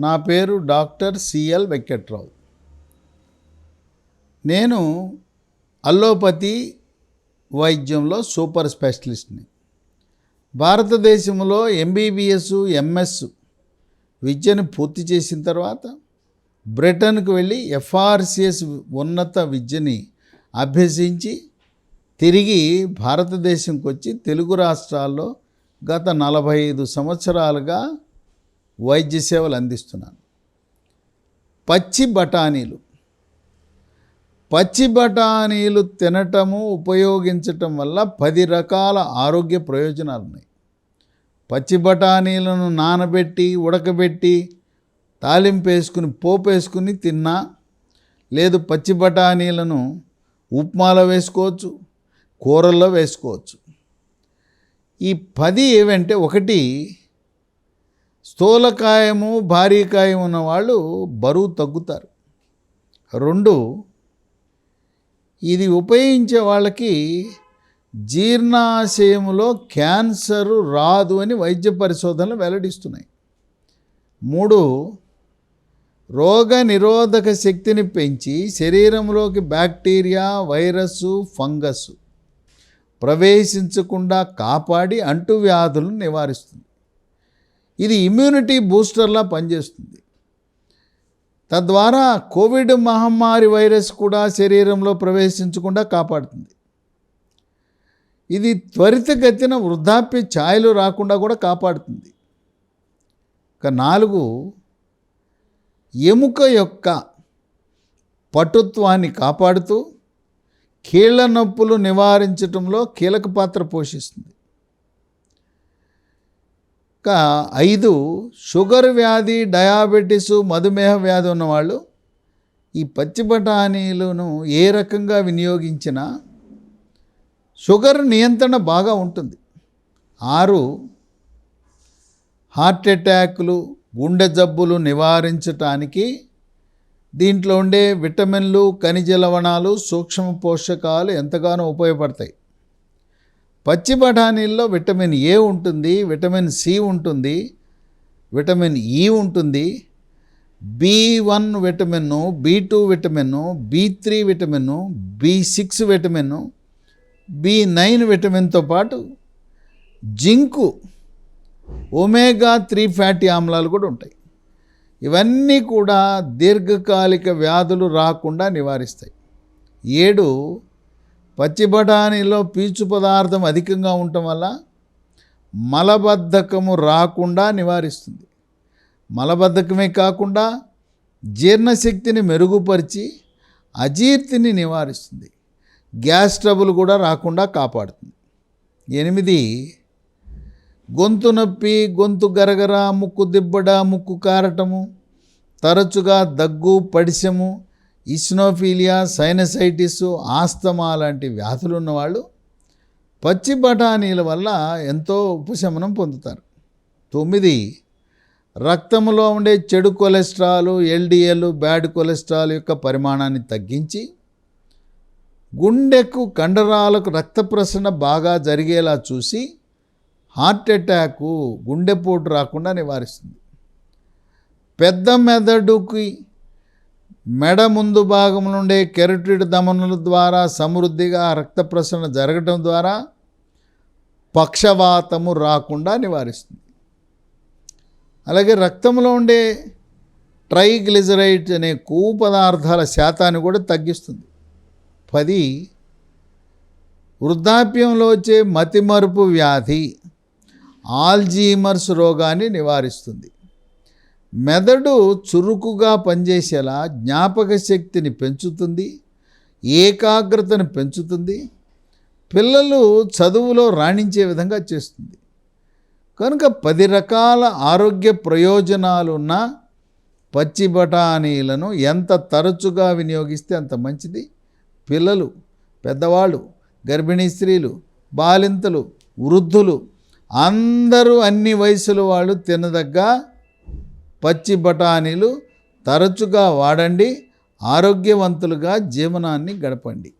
నా పేరు doctor CL Venkatrao. నేను అల్లోపతి వైద్యంలో సూపర్ స్పెషలిస్ట్ని. భారతదేశంలో MBBS, MS విద్యను పూర్తి చేసిన తర్వాత బ్రిటన్కు వెళ్ళి FRCS ఉన్నత విద్యని అభ్యసించి తిరిగి భారతదేశంకి వచ్చి తెలుగు రాష్ట్రాల్లో గత 45 సంవత్సరాలుగా వైద్య సేవలు అందిస్తున్నాను. పచ్చి బఠానీలు తినటము, ఉపయోగించటం వల్ల 10 రకాల ఆరోగ్య ప్రయోజనాలు ఉన్నాయి. పచ్చి బఠానీలను నానబెట్టి, ఉడకబెట్టి, తాలింపు వేసుకుని, పోపు వేసుకుని తిన్నా, లేదు పచ్చి బఠానీలను ఉప్మాలో వేసుకోవచ్చు, కూరల్లో వేసుకోవచ్చు. ఈ 10 ఏవంటే, 1 స్థూలకాయము, భారీకాయం ఉన్నవాళ్ళు బరువు తగ్గుతారు. 2 ఇది ఉపయోగించే వాళ్ళకి జీర్ణాశయములో క్యాన్సరు రాదు అని వైద్య పరిశోధనలు వెల్లడిస్తున్నాయి. 3 రోగ నిరోధక శక్తిని పెంచి శరీరంలోకి బ్యాక్టీరియా, వైరస్సు, ఫంగస్ ప్రవేశించకుండా కాపాడి అంటువ్యాధులను నివారిస్తుంది. ఇది ఇమ్యూనిటీ బూస్టర్లా పనిచేస్తుంది. తద్వారా కోవిడ్ మహమ్మారి వైరస్ కూడా శరీరంలో ప్రవేశించకుండా కాపాడుతుంది. ఇది త్వరితగతిన వృద్ధాప్య ఛాయలు రాకుండా కూడా కాపాడుతుంది. 4 ఎముక యొక్క పటుత్వాన్ని కాపాడుతూ కీళ్ల నొప్పులు నివారించడంలో కీలక పాత్ర పోషిస్తుంది. 5 షుగర్ వ్యాధి, డయాబెటీసు, మధుమేహ వ్యాధి ఉన్నవాళ్ళు ఈ పచ్చి బఠానీలను ఏ రకంగా వినియోగించినా షుగర్ నియంత్రణ బాగా ఉంటుంది. 6 హార్ట్ అటాక్లు, గుండె జబ్బులు నివారించటానికి దీంట్లో ఉండే విటమిన్లు, ఖనిజ లవణాలు, సూక్ష్మ పోషకాలు ఎంతగానో ఉపయోగపడతాయి. పచ్చి బఠానీల్లో విటమిన్ A ఉంటుంది, విటమిన్ C ఉంటుంది, విటమిన్ E ఉంటుంది, B1 vitamin, B2 vitamin, B3 vitamin, B6 vitamin, B9 విటమిన్తో పాటు జింకు, ఒమేగా 3 ఫ్యాటీ ఆమ్లాలు కూడా ఉంటాయి. ఇవన్నీ కూడా దీర్ఘకాలిక వ్యాధులు రాకుండా నివారిస్తాయి. 7 పచ్చి బఠానీలో పీచు పదార్థం అధికంగా ఉండటం వల్ల మలబద్ధకము రాకుండా నివారిస్తుంది. మలబద్ధకమే కాకుండా జీర్ణశక్తిని మెరుగుపరిచి అజీర్తిని నివారిస్తుంది. గ్యాస్ ట్రబుల్ కూడా రాకుండా కాపాడుతుంది. 8 గొంతు నొప్పి, గొంతు గరగర, ముక్కు దిబ్బడ, ముక్కు కారటము, తరచుగా దగ్గు, పడిశము, ఇస్నోఫీలియా, సైనసైటిస్, ఆస్తమా లాంటి వ్యాధులు ఉన్నవాళ్ళు పచ్చి బఠానీల వల్ల ఎంతో ఉపశమనం పొందుతారు. 9 రక్తంలో ఉండే చెడు కొలెస్ట్రాల్, LDL, బ్యాడ్ కొలెస్ట్రాల్ యొక్క పరిమాణాన్ని తగ్గించి గుండెకు, కండరాలకు రక్త ప్రసరణ బాగా జరిగేలా చూసి హార్ట్ అటాకు, గుండెపోటు రాకుండా నివారిస్తుంది. పెద్ద మెదడుకి మెడ ముందు భాగం నుండే కెరటిడ్ ధమనుల ద్వారా సమృద్ధిగా రక్త ప్రసరణ జరగడం ద్వారా పక్షవాతము రాకుండా నివారిస్తుంది. అలాగే రక్తంలో ఉండే ట్రైగ్లిజరైడ్స్ అనే కొవ్వు పదార్థాల శాతాన్ని కూడా తగ్గిస్తుంది. 10 వృద్ధాప్యంలో వచ్చే మతిమరుపు వ్యాధి, ఆల్జీమర్స్ రోగాన్ని నివారిస్తుంది. మెదడు చురుకుగా పనిచేసేలా జ్ఞాపక శక్తిని పెంచుతుంది, ఏకాగ్రతను పెంచుతుంది, పిల్లలు చదువులో రాణించే విధంగా చేస్తుంది. కనుక 10 రకాల ఆరోగ్య ప్రయోజనాలున్న పచ్చి బఠానీలను ఎంత తరచుగా వినియోగిస్తే అంత మంచిది. పిల్లలు, పెద్దవాళ్ళు, గర్భిణీ స్త్రీలు, బాలింతలు, వృద్ధులు అందరూ అన్ని వయసుల వాళ్ళు తినదగ్గ పచ్చి బఠానీలు తరచుగా వాడండి. ఆరోగ్యవంతులుగా జీవనాన్ని గడపండి.